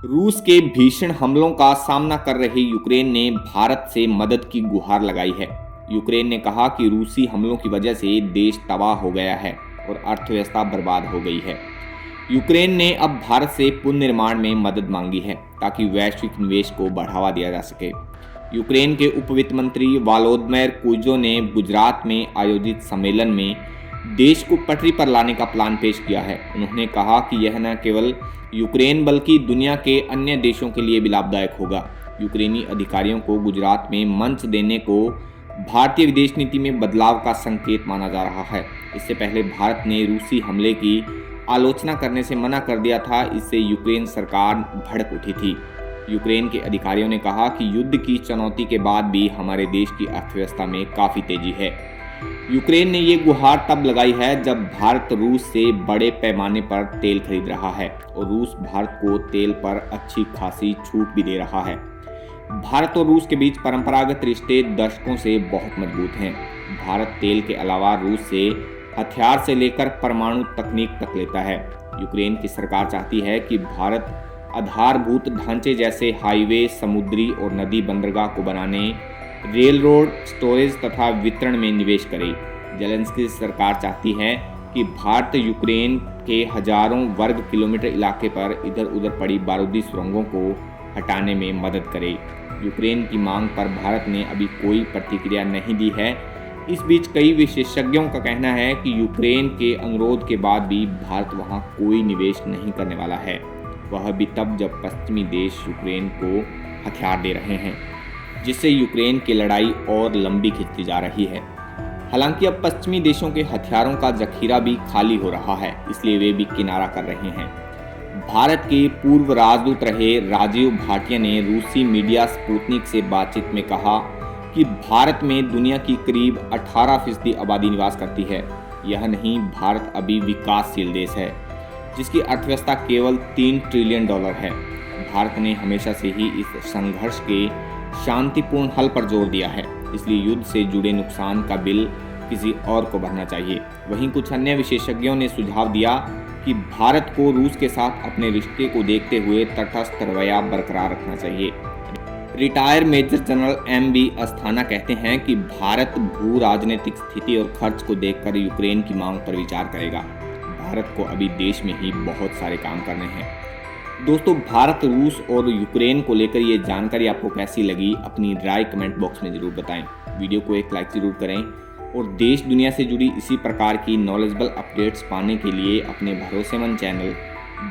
रूस के भीषण हमलों का सामना कर रही यूक्रेन ने भारत से मदद की गुहार लगाई है। यूक्रेन ने कहा कि रूसी हमलों की वजह से देश तबाह हो गया है और अर्थव्यवस्था बर्बाद हो गई है। यूक्रेन ने अब भारत से पुनर्निर्माण में मदद मांगी है ताकि वैश्विक निवेश को बढ़ावा दिया जा सके। यूक्रेन के उप वित्त मंत्री वालोदमैर कुजो ने गुजरात में आयोजित सम्मेलन में देश को पटरी पर लाने का प्लान पेश किया है। उन्होंने कहा कि यह न केवल यूक्रेन बल्कि दुनिया के अन्य देशों के लिए भी लाभदायक होगा। यूक्रेनी अधिकारियों को गुजरात में मंच देने को भारतीय विदेश नीति में बदलाव का संकेत माना जा रहा है। इससे पहले भारत ने रूसी हमले की आलोचना करने से मना कर दिया था। इससे यूक्रेन सरकार भड़क उठी थी। यूक्रेन के अधिकारियों ने कहा कि युद्ध की चुनौती के बाद भी हमारे देश की अर्थव्यवस्था में काफ़ी तेजी है। यूक्रेन ने ये गुहार तब लगाई है जब भारत रूस से बड़े पैमाने पर तेल खरीद रहा है और रूस भारत को तेल पर अच्छी खासी छूट भी दे रहा है। भारत और रूस के बीच परंपरागत रिश्ते दशकों से बहुत मजबूत हैं। भारत तेल के अलावा रूस से हथियार से लेकर परमाणु तकनीक तक लेता है। यूक्रेन की सरकार चाहती है कि भारत आधारभूत ढांचे जैसे हाईवे, समुद्री और नदी बंदरगाह को बनाने, रेल रोड, स्टोरेज तथा वितरण में निवेश करे। जेलेंस्की सरकार चाहती है कि भारत यूक्रेन के हजारों वर्ग किलोमीटर इलाके पर इधर उधर पड़ी बारूदी सुरंगों को हटाने में मदद करे। यूक्रेन की मांग पर भारत ने अभी कोई प्रतिक्रिया नहीं दी है। इस बीच कई विशेषज्ञों का कहना है कि यूक्रेन के अनुरोध के बाद भी भारत वहां कोई निवेश नहीं करने वाला है, वह भी तब जब पश्चिमी देश यूक्रेन को हथियार दे रहे हैं, जिससे यूक्रेन की लड़ाई और लंबी खिंचती जा रही है। हालांकि अब पश्चिमी देशों के हथियारों का जखीरा भी खाली हो रहा है, इसलिए वे भी किनारा कर रहे हैं। भारत के पूर्व राजदूत रहे राजीव भाटिया ने रूसी मीडिया स्पुतनिक से बातचीत में कहा कि भारत में दुनिया की करीब 18% आबादी निवास करती है। यह नहीं, भारत अभी विकासशील देश है जिसकी अर्थव्यवस्था केवल $3 ट्रिलियन है। भारत ने हमेशा से ही इस संघर्ष के शांतिपूर्ण हल पर जोर दिया है, इसलिए युद्ध से जुड़े नुकसान का बिल किसी और को भरना चाहिए। वहीं कुछ अन्य विशेषज्ञों ने सुझाव दिया कि भारत को रूस के साथ अपने रिश्ते को देखते हुए तटस्थ रवैया बरकरार रखना चाहिए। Retired major general MV Asthana कहते हैं कि भारत भू राजनीतिक स्थिति और खर्च को देखकर यूक्रेन की मांग पर विचार करेगा। भारत को अभी देश में ही बहुत सारे काम करने हैं। दोस्तों, भारत, रूस और यूक्रेन को लेकर ये जानकारी आपको कैसी लगी, अपनी राय कमेंट बॉक्स में ज़रूर बताएं। वीडियो को एक लाइक ज़रूर करें और देश दुनिया से जुड़ी इसी प्रकार की नॉलेजेबल अपडेट्स पाने के लिए अपने भरोसेमंद चैनल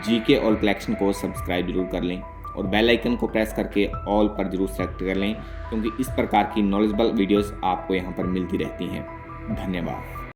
GK ऑल कलेक्शन को सब्सक्राइब जरूर कर लें और बेल आइकन को प्रेस करके ऑल पर जरूर सेलेक्ट कर लें, क्योंकि इस प्रकार की नॉलेजेबल वीडियोस आपको यहाँ पर मिलती रहती हैं। धन्यवाद।